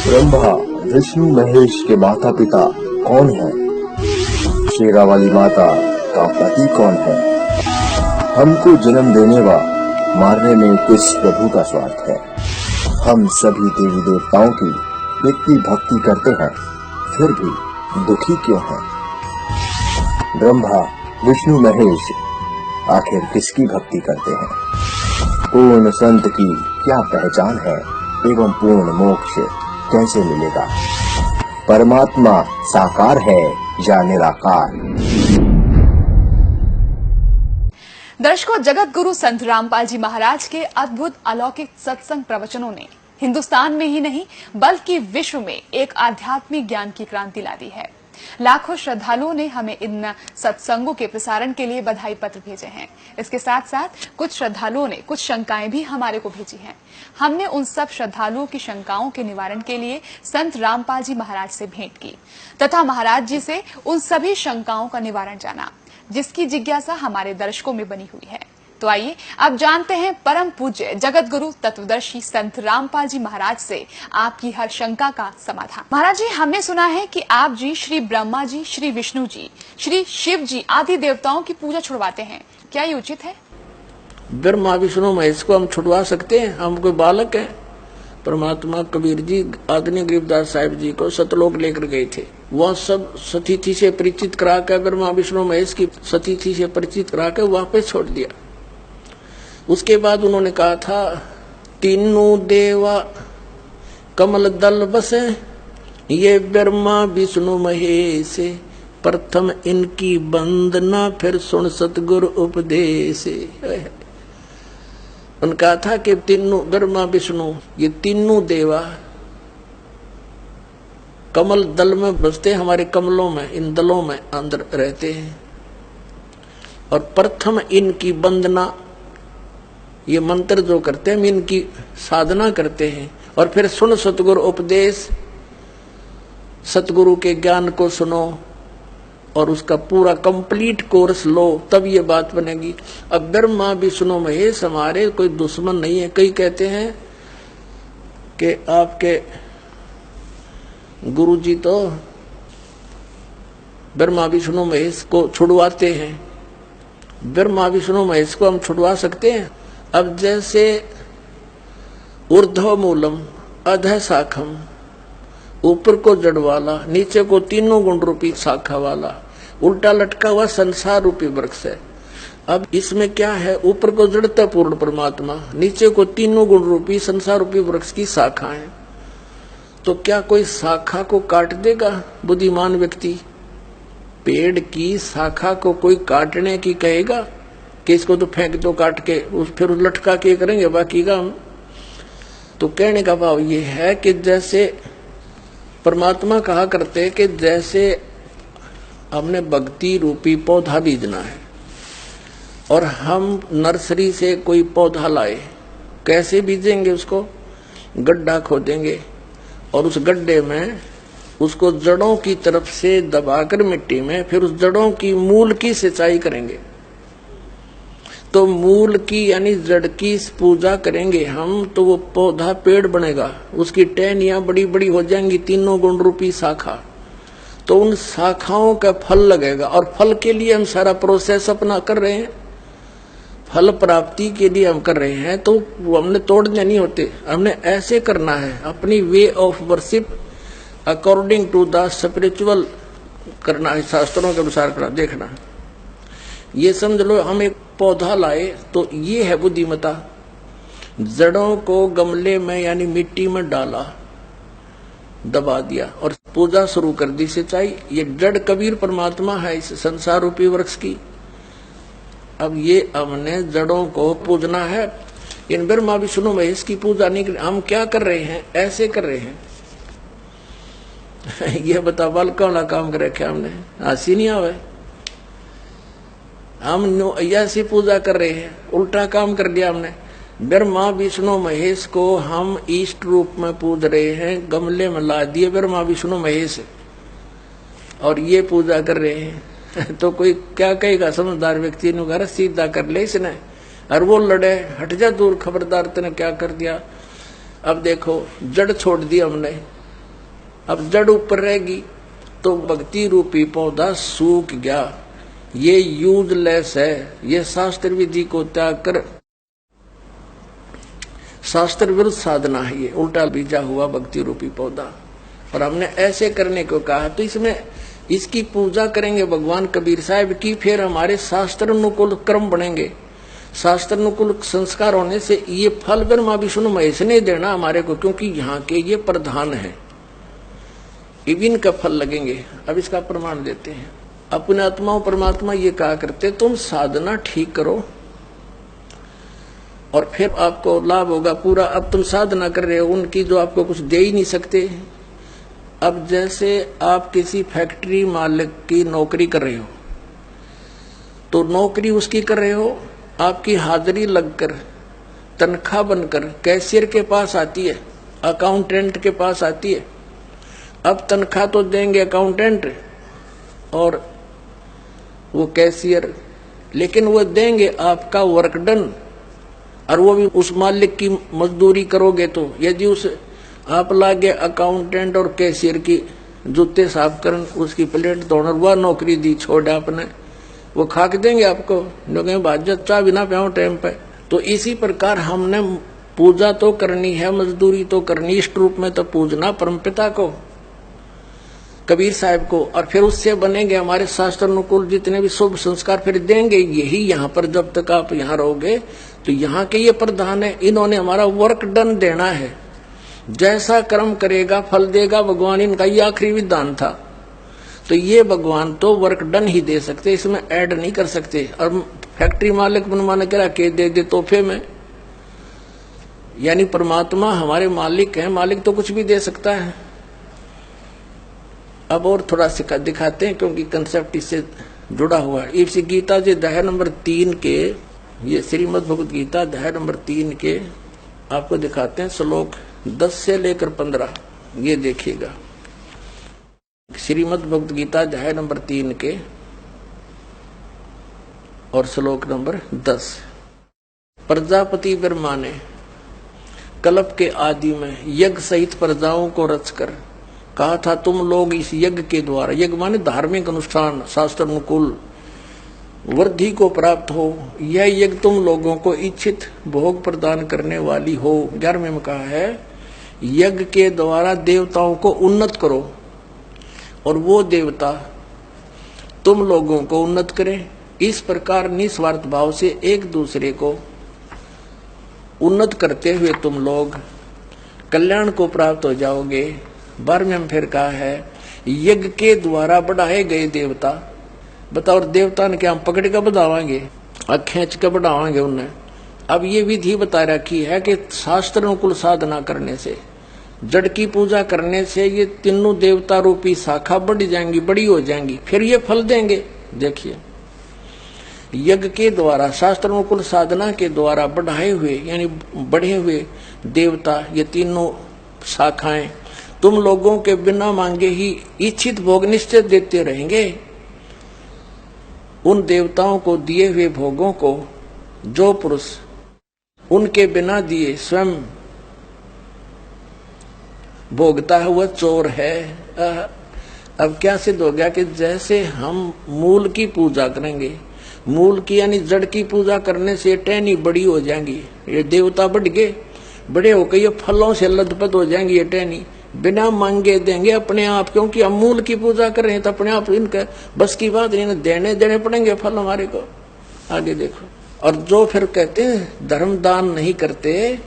ब्रह्मा विष्णु महेश के माता पिता कौन है? शेरावाली माता का पति कौन है? हमको जन्म देने व मारने में किस प्रभु का स्वार्थ है? हम सभी देवी देवताओं की इतनी भक्ति करते हैं, फिर भी दुखी क्यों हैं? ब्रह्मा विष्णु महेश आखिर किसकी भक्ति करते हैं? पूर्ण संत की क्या पहचान है एवं पूर्ण मोक्ष कैसे मिलेगा? परमात्मा साकार है या निराकार? दर्शकों, जगत गुरु संत रामपाल जी महाराज के अद्भुत अलौकिक सत्संग प्रवचनों ने हिंदुस्तान में ही नहीं बल्कि विश्व में एक आध्यात्मिक ज्ञान की क्रांति ला दी है। लाखों श्रद्धालुओं ने हमें इन सत्संगों के प्रसारण के लिए बधाई पत्र भेजे हैं। इसके साथ साथ कुछ श्रद्धालुओं ने कुछ शंकाएं भी हमारे को भेजी हैं। हमने उन सब श्रद्धालुओं की शंकाओं के निवारण के लिए संत रामपाल जी महाराज से भेंट की तथा महाराज जी से उन सभी शंकाओं का निवारण जाना, जिसकी जिज्ञासा हमारे दर्शकों में बनी हुई है। तो आइए अब जानते हैं परम पूज्य जगत गुरु तत्वदर्शी संत रामपाल जी महाराज से आपकी हर शंका का समाधान। महाराज जी, हमने सुना है कि आप जी श्री ब्रह्मा जी, श्री विष्णु जी, श्री शिव जी आदि देवताओं की पूजा छुड़वाते हैं, क्या ये उचित है? ब्रह्मा विष्णु महेश को हम छुड़वा सकते हैं? हम कोई बालक हैं? परमात्मा कबीर जी आदरणीय गरीबदास साहिब जी को सतलोक लेकर गए थे। वह सब सतीथि से परिचित कराकर ब्रह्मा विष्णु महेश की सतीथि से परिचित कराकर वापस छोड़ दिया। उसके बाद उन्होंने कहा था, तीनों देवा कमल दल बसे, ये ब्रह्मा विष्णु महेश, प्रथम इनकी वंदना फिर सुन सतगुरु उपदेश। उन्होंने कहा था कि तीनों ब्रह्मा विष्णु ये तीनों देवा कमल दल में बसते, हमारे कमलों में, इन दलों में अंदर रहते हैं, और प्रथम इनकी वंदना, ये मंत्र जो करते हैं इनकी साधना करते हैं, और फिर सुन सतगुरु उपदेश, सतगुरु के ज्ञान को सुनो और उसका पूरा कंप्लीट कोर्स लो, तब ये बात बनेगी। अब ब्रह्मा विष्णु महेश हमारे कोई दुश्मन नहीं है। कई कहते हैं कि आपके गुरु जी तो ब्रह्मा विष्णु महेश को छुड़वाते हैं। ब्रह्मा विष्णु महेश को हम छुड़वा सकते हैं? अब जैसे ऊर्ध्व मूलम अधः शाखम, ऊपर को जड़ वाला, नीचे को तीनों गुण रूपी शाखा वाला, उल्टा लटका हुआ संसार रूपी वृक्ष है। अब इसमें क्या है? ऊपर को जड़ता पूर्ण परमात्मा, नीचे को तीनों गुण रूपी संसार रूपी वृक्ष की शाखा है। तो क्या कोई शाखा को काट देगा बुद्धिमान व्यक्ति? पेड़ की शाखा को कोई काटने की कहेगा कि इसको तो फेंक दो काट के, फिर लटका के करेंगे बाकी का हम? तो कहने का भाव ये है कि जैसे परमात्मा कहा करते कि जैसे हमने भक्ति रूपी पौधा बीजना है और हम नर्सरी से कोई पौधा लाए, कैसे बीजेंगे? उसको गड्ढा खोदेंगे और उस गड्ढे में उसको जड़ों की तरफ से दबाकर मिट्टी में, फिर उस जड़ों की मूल की सिंचाई करेंगे। तो मूल की यानी जड़ की पूजा करेंगे हम, तो वो पौधा पेड़ बनेगा, उसकी टहनियां बड़ी बड़ी हो जाएंगी, तीनों गुण रूपी शाखा। तो उन शाखाओं का फल लगेगा, और फल के लिए हम सारा प्रोसेस अपना कर रहे हैं, फल प्राप्ति के लिए हम कर रहे हैं। तो वो हमने तोड़ने नहीं होते, हमने ऐसे करना है, अपनी way of worship according to the spiritual करना है, शास्त्रों के अनुसार करना। देखना, ये समझ लो हम एक पौधा लाए तो ये है बुद्धिमता। जड़ों को गमले में यानी मिट्टी में डाला, दबा दिया और पूजा शुरू कर दी, सिंचाई। ये जड़ कबीर परमात्मा है इस संसार रूपी वृक्ष की। अब ये हमने जड़ों को पूजना है। इन ब्रह्मा विष्णु महेश की पूजा नहीं, हम क्या कर रहे हैं? ऐसे कर रहे हैं। ये बता बालका वाला काम कर रखे हमने, हंसी नहीं आवे। हम ऐसी पूजा कर रहे हैं, उल्टा काम कर दिया हमने। ब्रह्मा विष्णु महेश को हम इष्ट रूप में पूज रहे हैं, गमले में ला दिए ब्रह्मा विष्णु महेश और ये पूजा कर रहे हैं। तो कोई क्या कहेगा? समझदार व्यक्ति ने घर सीधा कर ले इसने, और वो लड़े, हट जा दूर, खबरदार, तूने क्या कर दिया। अब देखो जड़ छोड़ दी हमने, अब जड़ ऊपर रहेगी तो भक्ति रूपी पौधा सूख गया, ये यूजलेस है। ये शास्त्र विधि को त्याग कर शास्त्र विरुद्ध साधना है, ये उल्टा बीजा हुआ भक्ति रूपी पौधा। और हमने ऐसे करने को कहा तो इसमें इसकी पूजा करेंगे भगवान कबीर साहब की, फिर हमारे शास्त्र अनुकूल कर्म बनेंगे। शास्त्र अनुकूल संस्कार होने से ये फल ब्रह्मा विष्णु महेश ने देना हमारे को, क्योंकि यहाँ के ये प्रधान है, इनका फल लगेंगे। अब इसका प्रमाण देते हैं। अपने आत्मा परमात्मा ये कहा करते तुम साधना ठीक करो और फिर आपको लाभ होगा पूरा। अब तुम साधना कर रहे हो उनकी जो आपको कुछ दे ही नहीं सकते। अब जैसे आप किसी फैक्ट्री मालिक की नौकरी कर रहे हो, तो नौकरी उसकी कर रहे हो, आपकी हाजिरी लगकर तनख्वाह बनकर कैशियर के पास आती है, अकाउंटेंट के पास आती है। अब तनख्वाह तो देंगे अकाउंटेंट और वो कैशियर, लेकिन वो देंगे आपका वर्क डन, और वो भी उस मालिक की मजदूरी करोगे। तो यदि उस आप लागे अकाउंटेंट और कैशियर की जूते साफ कर उसकी प्लेट धोना, वह नौकरी दी छोड़ आपने, वो खा के देंगे आपको, लोग बाजत चाह बिना पियाओ टाइम पे। तो इसी प्रकार हमने पूजा तो करनी है, मजदूरी तो करनी, इष्ट रूप में तो पूजना परमपिता को कबीर साहब को, और फिर उससे बनेंगे हमारे शास्त्र अनुकूल जितने भी शुभ संस्कार फिर देंगे। यही यहाँ पर जब तक आप यहाँ रहोगे तो यहाँ के ये प्रधान है, इन्होंने हमारा वर्क डन देना है। जैसा कर्म करेगा फल देगा भगवान, इनका ये आखिरी विधान था। तो ये भगवान तो वर्क डन ही दे सकते, इसमें ऐड नहीं कर सकते। और फैक्ट्री मालिक मनमाना करा के दे तोहफे में, यानी परमात्मा हमारे मालिक हैं, मालिक तो कुछ भी दे सकता है। अब और थोड़ा सिखा दिखाते हैं क्योंकि कंसेप्ट इससे जुड़ा हुआ है। इसी गीता जी अध्याय नंबर 3 के, ये श्रीमद् भगवत गीता अध्याय नंबर 3 के आपको दिखाते हैं श्लोक 10 से लेकर 15। ये देखिएगा श्रीमद् भगवत गीता अध्याय नंबर 3 के और श्लोक नंबर 10। प्रजापति ब्रह्मा ने कल्प के आदि में यज्ञ सहित प्रजाओं को रचकर कहा था, तुम लोग इस यज्ञ के द्वारा, यज्ञ माने धार्मिक अनुष्ठान, शास्त्र अनुकूल वृद्धि को प्राप्त हो। यह यज्ञ तुम लोगों को इच्छित भोग प्रदान करने वाली हो। 11वें में कहा है, यज्ञ के द्वारा देवताओं को उन्नत करो और वो देवता तुम लोगों को उन्नत करें। इस प्रकार निस्वार्थ भाव से एक दूसरे को उन्नत करते हुए तुम लोग कल्याण को प्राप्त हो जाओगे। 12वें में फिर कहा है, यज्ञ के द्वारा बढ़ाए गए देवता, बताओ देवता ने क्या हम पकड़ कर बढ़ावाएंगे, खींच कर बढ़ावाएंगे उन्हें। अब ये विधि बता रखी है कि शास्त्र अनुकूल साधना करने से, जड़ की पूजा करने से ये तीनों देवता रूपी शाखा बढ़ जाएंगी, बड़ी हो जाएंगी, फिर ये फल देंगे। देखिए यज्ञ के द्वारा, शास्त्र अनुकूल साधना के द्वारा बढ़ाए हुए यानी बढ़े हुए देवता, ये तीनों शाखाएं तुम लोगों के बिना मांगे ही इच्छित भोग निश्चित देते रहेंगे। उन देवताओं को दिए हुए भोगों को जो पुरुष उनके बिना दिए स्वयं भोगता है वह चोर है। अब क्या सिद्ध हो गया कि जैसे हम मूल की पूजा करेंगे, मूल की यानी जड़ की पूजा करने से टहनी बड़ी हो जाएंगी, ये देवता बढ़ गए, बड़े होकर ये फलों से लदपत हो जाएंगी, ये टहनी बिना मांगे देंगे अपने आप, क्योंकि हम मूल की पूजा कर रहे हैं तो अपने आप इनका बस की बात नहीं, देने पड़ेंगे फल हमारे को। आगे देखो, और जो फिर कहते हैं धर्म दान नहीं करते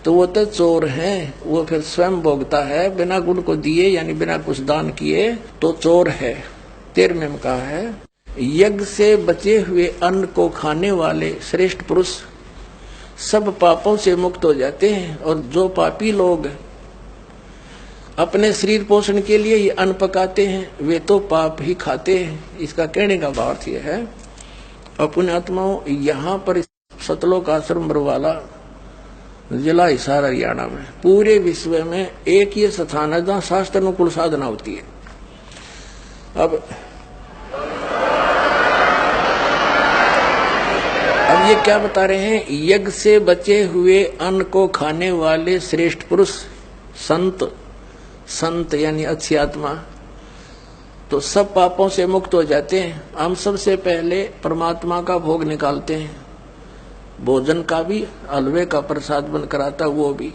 तो वो तो चोर हैं, वो फिर स्वयं भोगता है बिना गुण को दिए यानी बिना कुछ दान किए तो चोर है। 13वें में कहा है, यज्ञ से बचे हुए अन्न को खाने वाले श्रेष्ठ पुरुष सब पापों से मुक्त हो जाते हैं, और जो पापी लोग अपने शरीर पोषण के लिए ये अन्न पकाते हैं वे तो पाप ही खाते हैं। इसका कहने का भाव यह है, अपने आत्माओं यहाँ पर सतलोक आश्रम बरवाला जिला हिसार हरियाणा में पूरे विश्व में एक ये स्थान है जहाँ शास्त्र अनुकूल साधना होती है। अब ये क्या बता रहे हैं? यज्ञ से बचे हुए अन्न को खाने वाले श्रेष्ठ पुरुष संत, संत यानी अच्छी आत्मा, तो सब पापों से मुक्त हो जाते हैं। हम सबसे पहले परमात्मा का भोग निकालते हैं, भोजन का भी, हलवे का प्रसाद बनकर आता वो भी,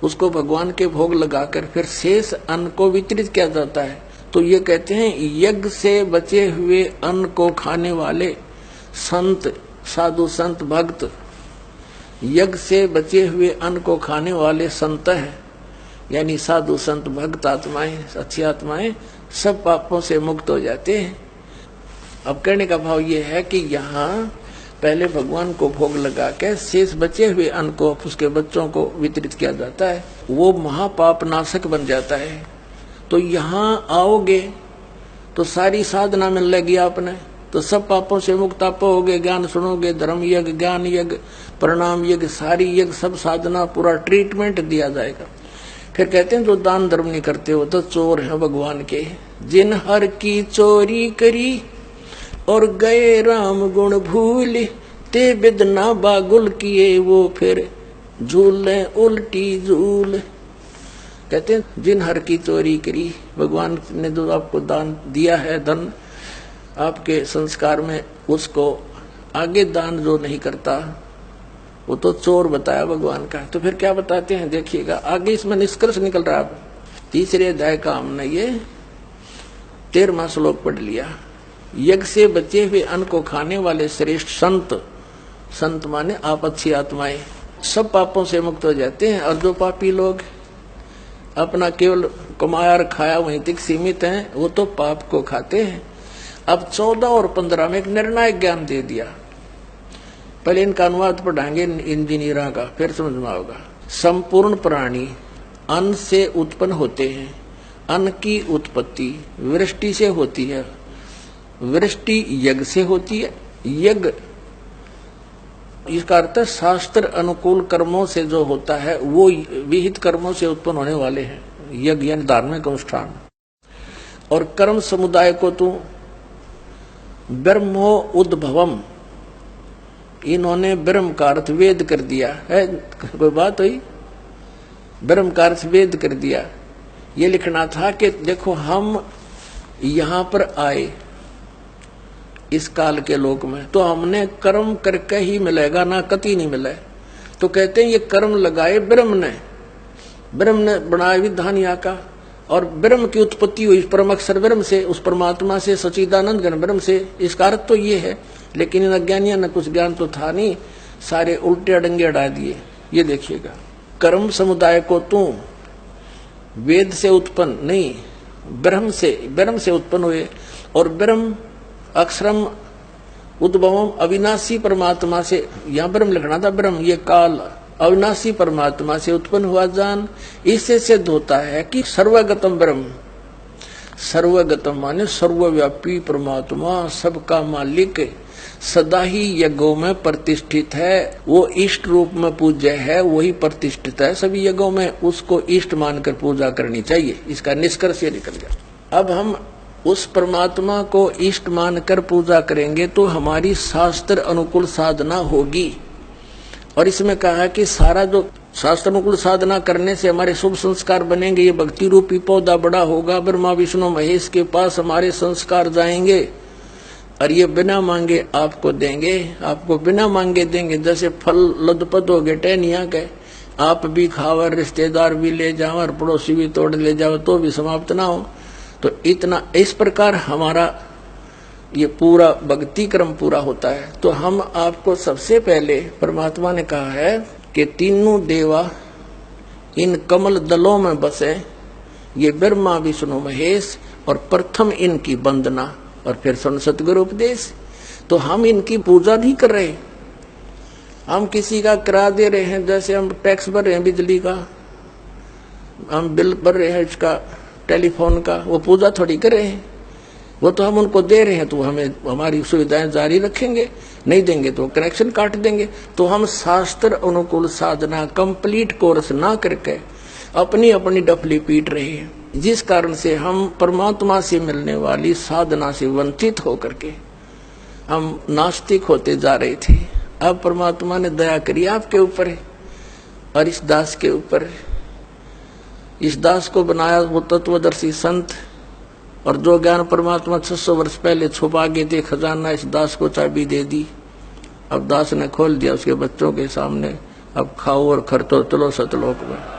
उसको भगवान के भोग लगाकर फिर शेष अन्न को वितरित किया जाता है। तो ये कहते हैं यज्ञ से बचे हुए अन्न को खाने वाले संत, साधु संत भक्त, यज्ञ से बचे हुए अन्न को खाने वाले संत हैं, यानी साधु संत भक्त आत्माएं, अच्छी आत्माएं, सब पापों से मुक्त हो जाते हैं। अब कहने का भाव ये है कि यहाँ पहले भगवान को भोग लगा के शेष बचे हुए अन्न को उसके बच्चों को वितरित किया जाता है, वो महापाप नाशक बन जाता है। तो यहाँ आओगे तो सारी साधना मिल लेगी आपने, तो सब पापों से मुक्त आप होगे। ज्ञान सुनोगे, धर्म यज्ञ, ज्ञान यज्ञ, प्रणाम यज्ञ, सारी यज्ञ, सब साधना, पूरा ट्रीटमेंट दिया जाएगा। फिर कहते हैं जो दान धर्म नहीं करते हो तो चोर है भगवान के। जिन हर की चोरी करी और गए राम गुण भूल, ते बिदना बागुल किए वो फिर झूले उल्टी झूल। कहते हैं जिन हर की चोरी करी, भगवान ने जो आपको दान दिया है, धन आपके संस्कार में, उसको आगे दान जो नहीं करता वो तो चोर बताया भगवान का। तो फिर क्या बताते हैं देखिएगा, आगे इसमें निष्कर्ष निकल रहा है। तीसरे अध्याय का हमने ये 13वां श्लोक पढ़ लिया। यज्ञ से बचे हुए अन्न को खाने वाले श्रेष्ठ संत, संत माने आप अच्छी आत्माएं, सब पापों से मुक्त हो जाते हैं। और जो पापी लोग अपना केवल कमाया और खाया वहीं तक सीमित हैं, वो तो पाप को खाते हैं। अब 14 और 15 में एक निर्णायक ज्ञान दे दिया। पहले इनका अनुवाद पढ़ाएंगे इंजीनियरों का, फिर समझ में आएगा। संपूर्ण प्राणी अन्न से उत्पन्न होते हैं। अन्न की उत्पत्ति वृष्टि से होती है, वृष्टि यज्ञ से होती है। यज्ञ इसका अर्थ शास्त्र अनुकूल कर्मों से जो होता है वो विहित कर्मों से उत्पन्न होने वाले हैं, यज्ञ यानी धार्मिक अनुष्ठान। और कर्म समुदाय को तू ब्रह्मो उद्भवम, इन्होंने ब्रह्म का अर्थ वेद कर दिया है। कोई बात हुई? ब्रह्म का अर्थ वेद कर दिया। ये लिखना था कि देखो हम यहाँ पर आए इस काल के लोक में, तो हमने कर्म करके ही मिलेगा, ना कति नहीं मिले। तो कहते हैं ये कर्म लगाए ब्रह्म ने बनाया विधान यहाँ का, और ब्रह्म की उत्पत्ति हुई परम अक्षर ब्रह्म से, उस परमात्मा से, सच्चिदानंद घन ब्रह्म से। इसका अर्थ तो ये है, लेकिन इन अज्ञानियों ने कुछ ज्ञान तो था नहीं, सारे उल्टे अडंगे अड़ा दिए। ये देखिएगा, कर्म समुदाय को तू वेद से उत्पन्न नहीं, ब्रह्म से उत्पन्न हुए। और ब्रह्म अक्षरम उद्भवम अविनाशी परमात्मा से, यहाँ ब्रह्म लिखना था, ब्रह्म ये काल अविनाशी परमात्मा से उत्पन्न हुआ जान। इससे सिद्ध होता है कि सर्वगतम ब्रह्म, सर्वगतम माने सर्वव्यापी परमात्मा, सबका मालिक, सदा ही यज्ञों में प्रतिष्ठित है। वो इष्ट रूप में पूज्य है, वही प्रतिष्ठित है सभी यज्ञों में, उसको इष्ट मानकर पूजा करनी चाहिए। इसका निष्कर्ष ये निकल गया। अब हम उस परमात्मा को इष्ट मानकर पूजा करेंगे तो हमारी शास्त्र अनुकूल साधना होगी। और इसमें कहा है कि सारा जो शास्त्र अनुकूल साधना करने से हमारे शुभ संस्कार बनेंगे। ये भक्ति रूपी पौधा बड़ा होगा, ब्रह्मा विष्णु महेश के पास हमारे संस्कार जाएंगे, और ये बिना मांगे आपको देंगे, आपको बिना मांगे देंगे। जैसे फल लदपत हो गए टहनिया के, आप भी खाओ, रिश्तेदार भी ले जाओ, और पड़ोसी भी तोड़ ले जाओ, तो भी समाप्त ना हो। तो इतना इस प्रकार हमारा ये पूरा भक्ति क्रम पूरा होता है। तो हम आपको सबसे पहले परमात्मा ने कहा है कि तीनों देवा इन कमल दलों में बसे, ये ब्रह्मा विष्णु महेश, और प्रथम इनकी वंदना और फिर सतगुरु उपदेश। तो हम इनकी पूजा नहीं कर रहे, हम किसी का करा दे रहे हैं। जैसे हम टैक्स भर रहे हैं बिजली का, हम बिल भर रहे हैं इसका टेलीफोन का, वो पूजा थोड़ी कर रहे हैं, वो तो हम उनको दे रहे हैं, तो हमें हमारी सुविधाएं जारी रखेंगे, नहीं देंगे तो कनेक्शन काट देंगे। तो हम शास्त्र अनुकूल साधना कंप्लीट कोर्स ना करके अपनी अपनी डफली पीट रहे हैं, जिस कारण से हम परमात्मा से मिलने वाली साधना से वंचित होकर के हम नास्तिक होते जा रहे थे। अब परमात्मा ने दया करी आपके ऊपर और इस दास के ऊपर। इस दास को बनाया वो तत्वदर्शी संत, और जो ज्ञान परमात्मा 600 वर्ष पहले छुपा के थे खजाना, इस दास को चाबी दे दी। अब दास ने खोल दिया उसके बच्चों के सामने। अब खाओ और खर्चो, चलो सतलोक में।